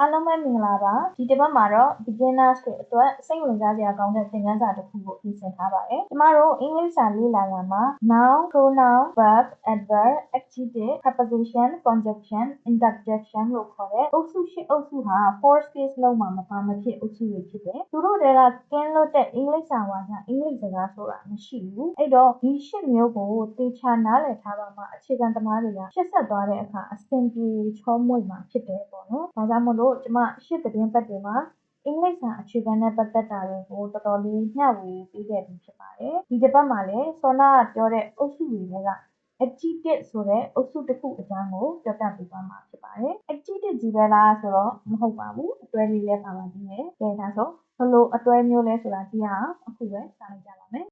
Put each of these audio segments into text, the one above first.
အားလုံးပဲမင်္ဂလာပါဒီတစ်ပတ်မှာတော့ beginners တွေအတွက်စိတ်ဝင်စားစရာကောင်းတဲ့သင်ခန်းစာတစ်ခုကိုပြင်ဆင်ထားပါတယ်ကျမတို့အင်္ဂလိပ်စာလေ့လာရာမှာ noun pronoun verb adverb adjective preposition conjunction interjection လို့ခေါ်တဲ့အုပ်စု၈အုပ်စုဟာ force case လုံးမှာမပါမဖြစ်အုပ်စုတွေဖြစ်တယ်သူတို့တွေကကင်းလွတ်တဲ့အင်္ဂလိပ်စာဝါစာအင်္ဂလိပ်စကားဆိုတာမရှိဘူးအဲ့တော့ဒီ၈မျိုးကိုသေချာနားလည်ထားပါမှအခြေခံသမားတွေကရှက်ဆက်သွားတဲ့အခါအဆင်ပြေချောမွေ့မှာဖြစ်တယ်ပေါ့နော်ဒါကြောင့်မို့လို့ကျမရှစ်သတင်းပတ်တွေမှာအင်္ဂလိပ်စာအခြေခံနဲ့ပတ်သက်တာတွေကိုတော်တော်လေးမျှဝေပေးခဲ့ပြီးဖြစ်ပါတယ်ဒီတစ်ပတ်မှာလည်းစောနာကပြောတဲ့အုပ်စုတွေက adjective ဆိုတဲ့အုပ်စုတစ်ခုအကြောင်းကိုပြောပြပေးသွားမှာဖြစ်ပါတယ် adjective ကြီးပဲလားဆိုတော့မဟုတ်ပါဘူးအတွဲလေးလည်းပါပါသေးတယ်ကဲဒါဆိုဘယ်လိုအတွဲမျိုးလဲဆိုတာကြည့်အောင်အခုပဲစလိုက်ကြပါမယ်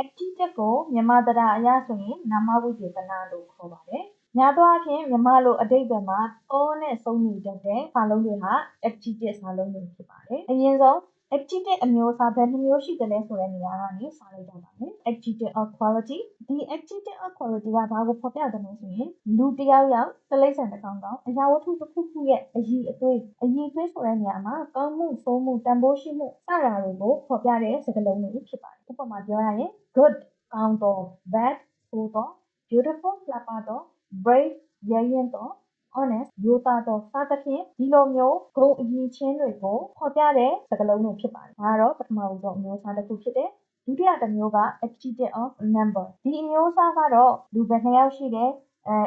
adjective ကိုမြန်မာတရားအရဆိုရင်နာမဝိသေသနလို့ခေါ်ပါတယ်။များသောအားဖြင့်မြန်မာလိုအဓိပ္ပာယ်မှာအောနဲ့ဆုံးနေတတ်တဲ့စာလုံးတွေဟာ adjective စာလုံးတွေဖြစ်ပါတယ်။အရင်ဆုံး adjective အမျိုးအစားဘယ်နှမျိုးရှိသလဲဆိုတဲ့နေရာကနေစလိုက်ကြပါမယ်။ adjective of quality ဒီ adjective of quality ကဘာကိုဖော်ပြတယ်လဲဆိုရင်လူတစ်ယောက်ယောက်တိရစ္ဆာန်တစ်ကောင်ကောင်အရာဝတ္ထုတစ်ခုခုရဲ့အရည်အသွေးဆိုတဲ့နေရာမှာကောင်းမှုဆိုးမှုတန်ဖိုးရှိမှုစတာတွေကိုဖော်ပြတဲ့စကားလုံးတွေဖြစ်ပါတယ်။ဥပမာပြောရရင် good ကောင်းသော bad ဆိုးသော beautiful လှပသော brave ရဲရင့်သော honest ရိုးသားသောစသဖြင့်ဒီလိုမျိုးဂုဏ်အရည်ချင်းတွေကိုဖော်ပြတဲ့စကားလုံးတွေဖြစ်ပါတယ်။ဒါကတော့ပထမဆုံးအမျိုးအစားတစ်ခုဖြစ်တယ်။ဒုတိယတစ်မျိုးက adjective of number ဒီအမျိုးအစားကတော့လူဘယ်နှစ်ယောက်ရှိတယ်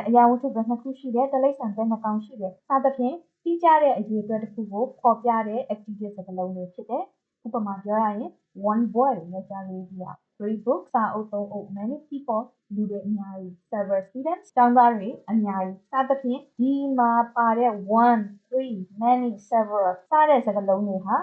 အရာဝတ္ထုဘယ်နှစ်ခုရှိတယ်တိရစ္ဆာန်ဘယ်နှကောင်ရှိတယ်စသဖြင့်တိကျတဲ့အရေးအတွက်တစ်ခုကိုဖော်ပြတဲ့ adjective စကားလုံးတွေဖြစ်တယ်။ဥပမာပြောရရင် one boy ယောက်ျားလေးတစ်ယောက် three books စာအုပ်သုံးအုပ် many people လူတွေအများကြီး several students ကျောင်းသားတွေအများကြီးစသဖြင့်ဒီမှာပါတဲ့ one three many several စတဲ့စကားလုံးတွေဟာ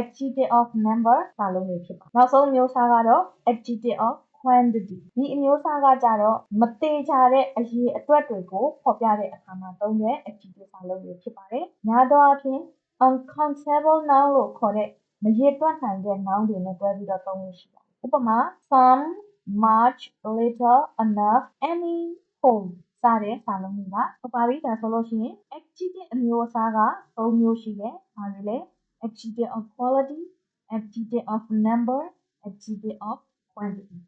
adjective of number စာလုံးတွေဖြစ်ပါတယ်နောက်ဆုံးမျိုးစားကတော့ adjective of quantity ဒီအမျိုးအစားကကြတော့မသေချာတဲ့အရေးအတွက်တွေကိုဖော်ပြတဲ့အခါမှာသုံးတဲ့ adjective စာလုံးတွေဖြစ်ပါတယ်များသောအားဖြင့် uncountable noun လို့ခေါ်တဲ့မရေတွက်နိုင်တဲ့ noun တွေနဲ့တွဲပြီးတော့သုံးလို့ရှိပါတယ်ဥပမာ some much little enough any whole စတဲ့စာလုံးတွေကဟုတ်ပါပြီဒါဆိုလို့ရှိရင် adjective အမျိုးအစားက၃မျိုးရှိတယ်ဒါတွေလေ adjective of quality adjective of number adjective of quantity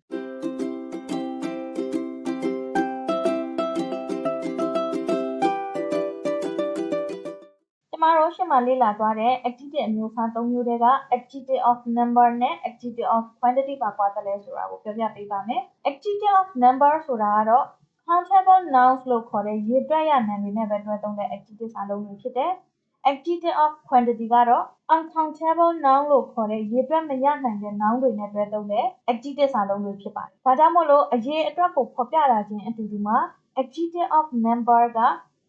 ကျမတို့ရှေ့မှာလေ့လာသွားတဲ့ adjective အမျိုးအစား၃မျိုးတွေက adjective of number နဲ့ adjective of quantity ပါကွာတယ်လဲဆိုတာကိုပြောပြပေးပါမယ်။ adjective of number ဆိုတာကတော့ countable nouns လို့ခေါ်တဲ့ရေတွက်ရနာမ်တွေနဲ့ပဲတွဲသုံးတဲ့ adjective စာလုံးတွေဖြစ်တယ်။ adjective of quantity ကတော့ uncountable noun လို့ခေါ်တဲ့ရေတွက်မရနိုင်တဲ့ noun တွေနဲ့တွဲသုံးတဲ့ adjective စာလုံးတွေဖြစ်ပါတယ်။ဒါကြောင့်မို့လို့အရေးအတွက်ကိုဖော်ပြတာချင်းအတူတူမှာ adjective of number က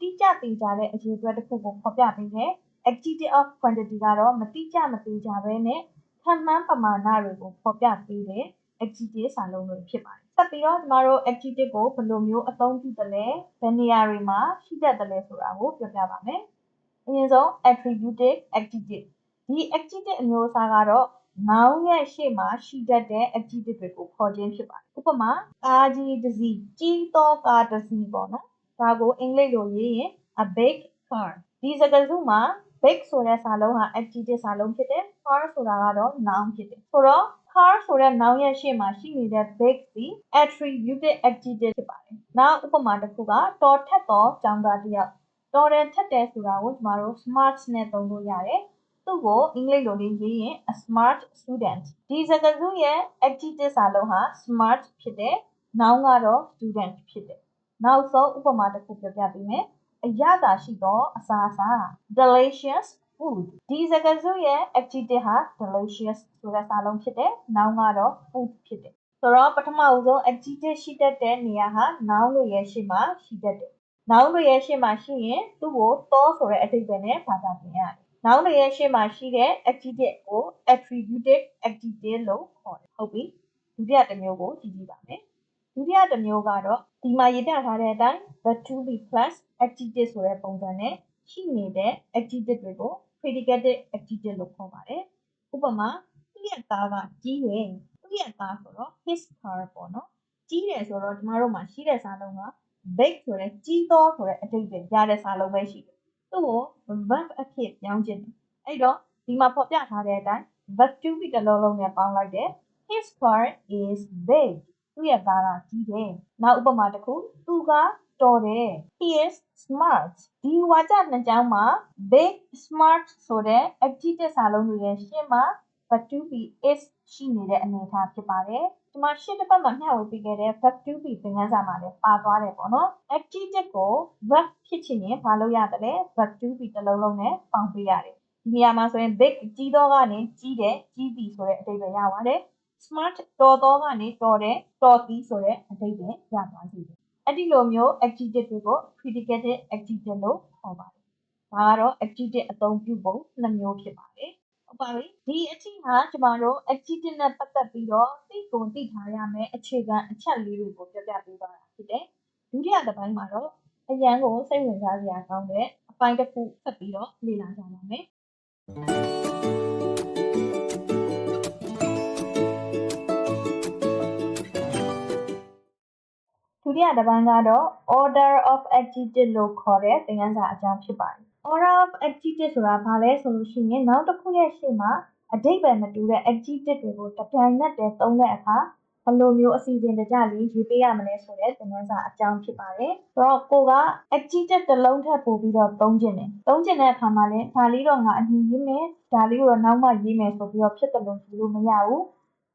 တိကျသေးကြတဲ့အရေးအတွက်တစ်ခုကိုဖော်ပြပေးတယ်။ adjective of quantity ကတော့မတိကျမသေးကြဘဲနဲ့ခန့်မှန်းပမာဏတွေကိုဖော်ပြပေးတဲ့ adjective စာလုံးတွေဖြစ်ပါတယ်။ဆက်ပြီးတော့ကျမတို့ adjective ကိုဘယ်လိုမျိုးအသုံးပြုသလဲဘယ်နေရာတွေမှာရှိတတ်သလဲဆိုတာကိုပြောပြပါမယ်။အရင်ဆုံး attributive adjective ဒီ adjective အမျိုးအစားကတော့ noun ရဲ့ရှေ့မှာရှိတတ်တဲ့ adjective တွေကိုခေါ်ခြင်းဖြစ်ပါတယ်။ဥပမာကားကြီးတစ်စီးကြီးသောကားတစ်စီးပေါ့နော်။ဒါကိုအင်္ဂလိပ်လိုရေးရင် a big car ဒီစကားစုမှာ big ဆိုတဲ့စာလုံးဟာ adjective စာလုံးဖြစ်တယ်။ car ဆိုတာကတော့ noun ဖြစ်တယ်။ဆိုတော့ car ဆိုတဲ့ noun ရဲ့ရှေ့မှာရှိနေတဲ့ big သည် attributive adjective ဖြစ်ပါတယ်။နောက်ဥပမာတစ်ခုကတော်ထက်သောကျောင်းသားတစ်ယောက်တော်တယ်ထက်တယ်ဆိုတာကိုကျမတို့ smart နဲ့သုံးလို့ရတယ်။သူ့ကိုအင်္ဂလိပ်လိုလေးရေးရင် a smart student ဒီစကားစုရဲ့ adjective စာလုံးဟာ smart ဖြစ်တယ်။ noun ကတော့ student ဖြစ်တယ်။နောက်ဆုံးဥပမာတစ်ခုပြောပြပေးမယ်။အရသာရှိသောအစားအစာ delicious food ဒီစကားစုရဲ့ adjective ဟာ delicious ဆိုတဲ့စာလုံးဖြစ်တယ်။ noun ကတော့ food ဖြစ်တယ်။ဆိုတော့ပထမဦးဆုံး adjective ရှိတတ်တဲ့နေရာဟာ noun တွေရဲ့ရှေ့မှာရှိတတ်တယ်။ noun တွေရဲ့ရှေ့မှာရှိရင်သူ့ကိုသောဆိုတဲ့အဓိပ္ပာယ်နဲ့ဘာသာပြန်ရတယ်။ noun တွေရဲ့ရှေ့မှာရှိတဲ့ adjective ကို attributive adjective လို့ခေါ်တယ်။ဟုတ်ပြီ။ဒုတိယတစ်မျိုးကိုကြည့်ကြည့်ပါမယ်။ဒုတိယတစ်မျိုးကတော့ဒီမှာရေးပြထားတဲ့အတိုင်း the to be plus adjective ဆိုတဲ့ပုံစံနဲ့ရှိနေတဲ့ adjective တွေကို predicative adjective လို့ခေါ်ပါတယ်။ဥပမာသူ့ရဲ့သားကကြီးတယ်။သူ့ရဲ့သားဆိုတော့ his car ပေါ့နော်။ကြီးတယ်ဆိုတော့ကျမတို့မှာရှိတဲ့စာလုံးက big ဆိုတဲ့ကြီးသောဆိုတဲ့အဓိပ္ပာယ်ရတဲ့စာလုံးပဲရှိတယ်သူ့ကို verb အဖြစ်ပြောင်းခြင်းအဲ့တော့ဒီမှာဖော်ပြထားတဲ့အတိုင်း verb to be တစ်လုံးလုံးနဲ့ပေါင်းလိုက်တယ် his car is big သူ့ရဲ့ကားကကြီးတယ်နောက်ဥပမာတစ်ခုသူကတော်တယ် he is smart ဒီဝါကျနှစ်ကြောင်းမှာ big smart ဆိုတဲ့ adjective စာလုံးတွေရဲ့ရှေ့မှာ verb to be is ရှိနေတဲ့အနေအထားဖြစ်ပါတယ်ဒီမှာရှေ့တစ်ပတ်မှာမျှဝေပေးခဲ့တဲ့ verb to be သင်ခန်းစာမှာလည်းပါသွားတယ်ပေါ့နော် adjective ကို verb ဖြစ်ချင်ရင်ဘာလုပ်ရတယ်လဲ verb to be တစ်လုံးလုံးနဲ့ပေါင်းပေးရတယ်ဒီနေရာမှာဆိုရင် big ကြီးသောကနေကြီးတယ်ကြီးပြီဆိုတဲ့အဓိပ္ပာယ်ရပါတယ် smart တော်သောကနေတော်တယ်တော်သည်ဆိုတဲ့အဓိပ္ပာယ်ရသွားစေတယ်အဲ့ဒီလိုမျိုး adjective တွေကို predicated adjective လို့ခေါ်ပါတယ်ဒါကတော့ adjective အသုံးပြုပုံနှစ်မျိုးဖြစ်ပါတယ်ဟုတ်ပါပြီဒီအချိန်မှာကျမတို့ adjective နဲ့ပတ်သက်ပြီးတော့သိကုန်သိထားရမယ်အခြေခံအချက်လေးတွေကိုပြောပြပေးသွားတာဖြစ်တယ်ဒုတိယတစ်ပိုင်းမှာတော့အရန်ကိုစိတ်ဝင်စားစရာကောင်းတဲ့အပိုင်းတစ်ခုဆက်ပြီးတော့လေ့လာကြပါမယ်ဒုတိယတစ်ပိုင်းကတော့ order of adjective လို့ခေါ်တဲ့သင်ခန်းစာအကြောင်းဖြစ်ပါတယ် order of adjective ဆိုတာဘာလဲဆိုလို့ရှိရင်နောက်တစ်ခုရဲ့ရှေ့မှာအဓိပ္ပာယ်မတူတဲ့ adjective တွေကိုတစ်ပြိုင်နက်တည်းသုံးတဲ့အခါဘယ်လိုမျိုးအစီအစဉ်တကျလေးရေးပေးရမလဲဆိုတဲ့သင်ခန်းစာအကြောင်းဖြစ်ပါတယ်ဆိုတော့ကိုက adjective တစ်လုံးထပ်ပို့ပြီးတော့သုံးခြင်းတယ်သုံးခြင်းတဲ့အခါမှာလည်းဒါလေးတော့ငါအရင်ရေးမယ်ဒါလေးကိုတော့နောက်မှရေးမယ်ဆိုပြီးတော့ဖြစ်တယ်လို့ဆိုလို့မရဘူး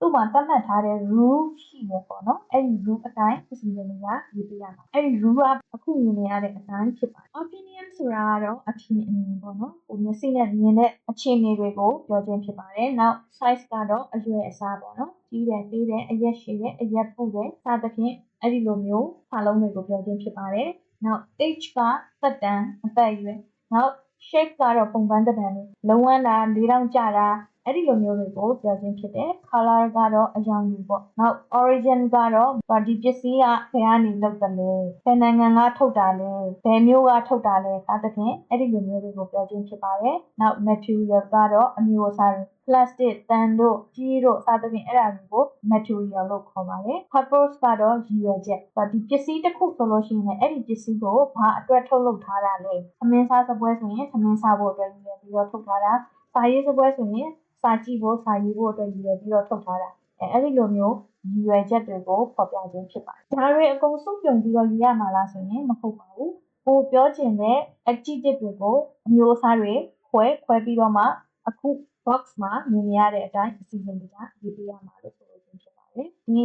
သူ့မှာသတ်မှတ်ထားတဲ့ rule ရှိတယ်ပေါ့နော်အဲ့ဒီ rule အတိုင်းအစီအစဉ်တွေကရေးပေးရမှာအဲ့ဒီ rule ကအခုမြင်နေရတဲ့အတိုင်းဖြစ်ပါတယ် opinion ဆိုတာကတော့အထင်အမြင်ပေါ့နော်ကိုမျက်စိနဲ့မြင်တဲ့အခြေအနေတွေကိုပြောခြင်းဖြစ်ပါတယ်နောက် size ကတော့အရွယ်အစားပေါ့နော်ကြီးတယ်သေးတယ်အရက်ရှည်တယ်အရက်ပုတယ်စသဖြင့်အဲ့ဒီလိုမျိုးစာလုံးတွေကိုပြောခြင်းဖြစ်ပါတယ်နောက် age ကသက်တမ်းအသက်အရွယ်နောက် shape ကတော့ပုံပန်းသက်တမ်းတွေလုံးဝတာလေးတောင်ကြတာအဲ့ဒီလိုမျိုးတွေကိုပြောခြင်းဖြစ်တယ် color ကတော့အရောင်ကြီးပေါ့နောက် origin ကတော့ဒီပစ္စည်းကဘယ်ကနေလုပ်တယ်လဲဘယ်နိုင်ငံကထုတ်တာလဲဘယ်မြို့ကထုတ်တာလဲစသဖြင့်အဲ့ဒီလိုမျိုးတွေကိုပြောခြင်းဖြစ်ပါတယ်နောက် material ကတော့အမျိုးအစားတွေ plastic တန်တို့ကြီးတို့စသဖြင့်အဲ့ဒါတွေကို material လို့ခေါ်ပါတယ် purpose ကတော့ရည်ရွယ်ချက်ဒီပစ္စည်းတစ်ခုဆိုလို့ရှိရင်အဲ့ဒီပစ္စည်းကိုဘာအတွက်ထုတ်လုပ်ထားတာလဲသမင်းစားစပွဲဆိုရင်သမင်းစားဖို့အတွက်ရည်ရွယ်ပြီးတော့ထုတ်ထားတာစာရေးစပွဲဆိုရင်စာကြည့်ဖို့စာရေးဖို့အတွက်ရည်ရွယ်ပြီးတော့ထုတ်ထားတာအဲ့ဒီလိုမျိုးရည်ရွယ်ချက်တွေကိုဖော်ပြခြင်းဖြစ်ပါတယ်ဒါတွေအကုန်စုပြုံပြီးတော့ရေးရမှာလားဆိုရင်မဟုတ်ပါဘူးကိုပြောချင်တဲ့ adjective တွေကိုအမျိုးအစားတွေခွဲပြီးတော့မှအခု box မှာမြင်နေရတဲ့အတိုင်းအစီအစဉ်တွေကရေးပေးရမှာလို့ဆိုလို့ဖြစ်ပါတယ်ဒီ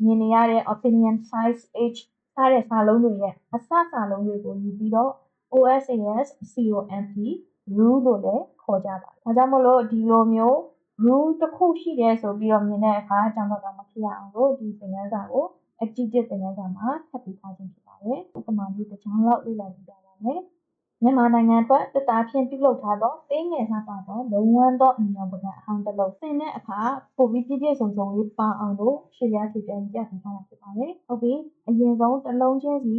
မြင်နေရတဲ့ opinion size age စတဲ့စာလုံးတွေရဲ့အစစာလုံးတွေကိုယူပြီးတော့ OSAS COMP rule လို့လည်းခေါ်ကြပါတယ်ဒါကြောင့်မလို့ဒီလိုမျိုး rule တစ်ခုရှိတယ်ဆိုပြီးတော့မြင်တဲ့အခါအကြောင်းတော့မဖြစ်ရအောင်လို့ဒီသင်ခန်းစာကို adjective သင်ခန်းစာမှာထပ်ပြီးထားခြင်းဖြစ်ပါတယ်ဥပမာလေးတစ်ချောင်းလောက်လေ့လာကြည့်ကြပါမယ်မြန်မာနိုင်ငံအတွက်တသားဖြင့်ပြုလုပ်ထားသောသေးငယ်လှပသောလုံဝန်းသောအမြောင်ပကံအဟောင်းတစ်လုံးသင်တဲ့အခါပိုပြီးပြည့်ပြည့်စုံစုံလေးပါအောင်လို့ရှေ့ရစီပြန်ပြထားတာဖြစ်ပါတယ်ဟုတ်ပြီအရင်ဆုံးတစ်လုံးချင်းစီ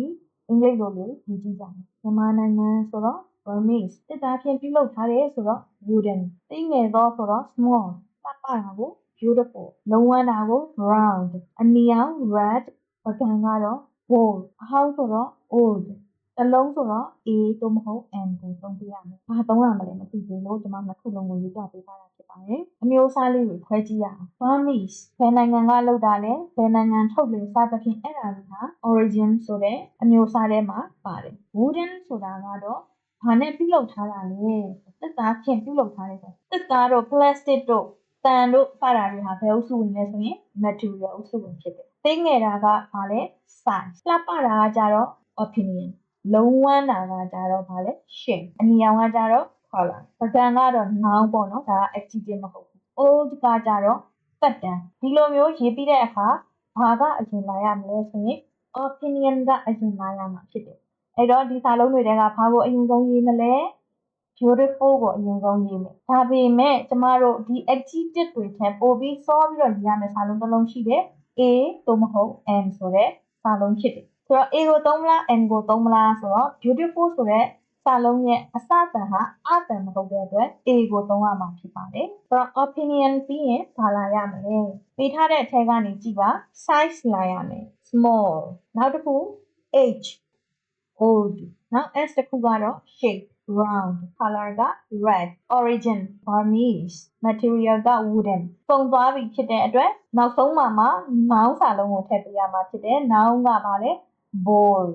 အင်္ဂလိပ်လိုလေးရေးကြည့်ကြမယ်မြန်မာနိုင်ငံဆိုတော့ Burmese တသားဖြင့်ပြုလုပ်ထားတယ်ဆိုတော့ wooden သေးငယ်သောဆိုတော့ small လှပတာကို beautiful လုံဝန်းတာကို round အနီအောင် red ပကံကတော့ bold အဟောင်းဆိုတော့ old တစ်လုံးဆိုတော့ A သို့မဟုတ် N ကိုသုံးပြရမယ်။ဘာသုံးရမလဲမသိဘူးလို့ကျွန်မနှစ်ခုလုံးကိုရေးပြပေးထားတာဖြစ်ပါတယ်။အမျိုးအစားလေးကိုခွဲကြည့်ရအောင်။ Burmese ဘယ်နိုင်ငံကလုပ်တာလဲဘယ်နိုင်ငံထုတ်လဲစသဖြင့်အဲ့ဒါတွေက origin ဆိုတဲ့အမျိုးအစားထဲမှာပါတယ်။ Wooden ဆိုတာကတော့ဘာနဲ့ပြုလုပ်ထားတာလဲ။သက်သားဖြင့်ပြုလုပ်ထားတယ်ဆို။သက်သားတို့ plastic တို့တန်တို့စတာတွေဟာဘယ်အုပ်စုဝင်လဲဆိုရင် material အုပ်စုဝင်ဖြစ်တယ်။သိငယ်တာကဘာလဲ size လှပတာကကြတော့ opinion လုံးဝန်းတာကကြတော့ဘာလဲ shape အနီအောင်ကကြတော့ color ပကံကတော့ noun ပေါ့နော်ဒါက adjective မဟုတ်ဘူး old ကကြတော့သက်တမ်းဒီလိုမျိုးရေးပြီးတဲ့အခါဘာကအရင်လာရမလဲဆိုရင် opinion ကအရင်လာရမှာဖြစ်တယ်အဲ့တော့ဒီစာလုံးတွေကဘာကိုအရင်ဆုံးရေးမလဲ beautiful ကိုအရင်ဆုံးရေးမယ်ဒါပေမဲ့ကျမတို့ဒီ adjective တွေထက်ပိုပြီးစောပြီးတော့ရေးရမယ့်စာလုံးတစ်လုံးရှိတယ် A သို့မဟုတ် N ဆိုတဲ့စာလုံးဖြစ်တယ်ဆိုတော့ A ကိုသုံးမလား N ကိုသုံးမလားဆိုတော့ beautiful ဆိုတဲ့စာလုံးရဲ့အစတန်ဟာအတန်မဟုတ်တဲ့အတွက် A ကိုသုံးရမှာဖြစ်ပါတယ်ဆိုတော့ opinion ပြီးရင်ဘာလာရမလဲပေးထားတဲ့အထက်ကနေကြည့်ပါ size လာရမယ် small နောက်တစ်ခု age old နောက် S တစ်ခုကတော့ shape round color က red origin Burmese material က wooden ပုံသွားပြီဖြစ်တဲ့အတွက်နောက်ဆုံးမှာ noun စာလုံးကိုထည့်ပေးရမှာဖြစ်တယ် noun ကပါလေ bowl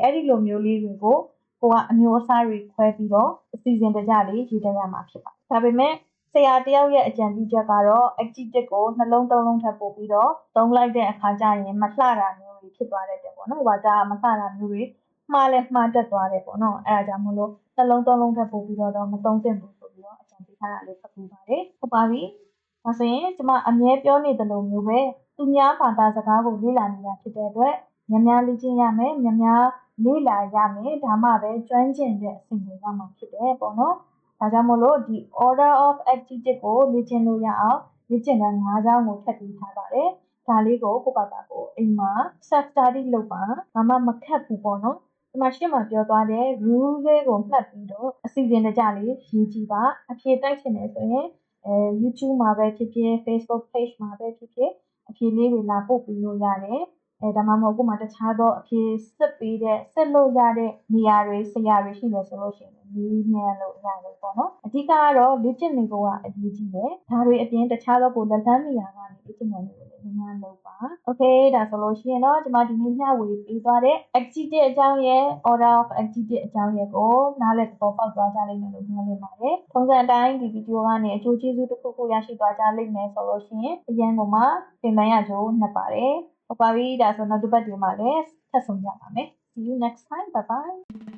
အဲ့ဒီလိုမျိုးလေးတွေကိုကိုကအမျိုးအစားတွေခွဲပြီးတော့အစီအစဉ်တကျလေးရေးတတ်ရမှာဖြစ်ပါတယ်ဒါပေမဲ့ဆရာတယောက်ရဲ့အကြံပြုချက်ကတော့ adjective ကိုနှလုံးသုံးလုံးထပ်ပို့ပြီးတော့သုံးလိုက်တဲ့အခါကျရင်မလှတာမျိုးတွေဖြစ်သွားတတ်တယ်ပေါ့နော်။ဘာကြောင့်မလှတာမျိုးတွေမှားလဲမှားတတ်သွားတယ်ပေါ့နော်။အဲ့ဒါကြောင့်မို့လို့နှလုံးသုံးလုံးထပ်ပို့ပြီးတော့မသုံးသင့်ဘူးဆိုပြီးတော့အကြံပေးထားတာလေးဖတ်ပြီးပါတယ်။ဟုတ်ပါပြီ။ဒါဆိုရင်ကျွန်မအမြဲပြောနေသလိုမျိုးပဲသူများဘာသာစကားကိုလေ့လာနေတာဖြစ်တဲ့အတွက်များများလေ့ကျင့်ရမယ်။များများလေ့လာရမယ်။ဒါမှပဲကျွမ်းကျင်တဲ့အဆင့်ကိုရမှာဖြစ်တယ်ပေါ့နော်။ဒါကြောင့်မို့လို့ဒီ order of adjective ကိုလေ့ကျင့်လို့ရအောင်လေ့ကျင့်ခန်း၅ကြောင်းကိုထပ်ပြီးထားပါတယ်။ဒါလေးကိုကိုယ့်ဘာသာကိုအိမ်မှာ self study လုပ်ပါဘာမှမခက်ဘူးပေါ့နော်။ဒီမှာရှင်းမှာပြောသွားတဲ့ rule လေးကိုမှတ်ပြီးတော့အစီအစဉ်တကျလေးရေးကြည့်ပါ။အဖြေတိုက်ချင်တယ်ဆိုရင် YouTube မှာပဲဖြစ်ဖြစ် Facebook page မှာပဲဖြစ်ဖြစ်အဖြေလေးတွေလာပို့ပြီးလို့ရတယ်။ဒါမှမဟုတ်ကိုမှတခြားသောအဖြေစစ်ပေးတဲ့စစ်လို့ရတဲ့နေရာတွေဆရာတွေရှိတယ်ဆိုလို့ရှိရင်မေးမြန်းလို့ရတယ်ပေါ့နော်အဓိကကတော့လေ့ကျင့်နေဖို့ကအရေးကြီးတယ်ဒါတွေအပြင်တခြားသောကိုလက်လန်းနေရာကနေလေ့ကျင့်နိုင်လို့လည်းများလုပ်ပါ Okay ဒါဆိုလို့ရှိရင်တော့ကျွန်မဒီနေ့မျှဝေပေးသွားတဲ့ activity အကြောင်းရဲ့ order of activity အကြောင်းရဲ့ကိုနားလည်သဘောပေါက်သွားကြလိမ့်မယ်လို့မျှော်လင့်ပါတယ်ထုံးစံအတိုင်းဒီဗီဒီယိုကနေအကျိုးကျေးဇူးတစ်ခုခုရရှိသွားကြလိမ့်မယ်ဆိုလို့ရှိရင်အရင်ကမှသင်ပန်းရကြိုးနှစ်ပါတယ်ဟုတ်ပါပြီဒါဆိုနောက်တစ်ပတ်ဒီမှာလည်းဆက်ဆုံကြပါမယ် See you next time bye bye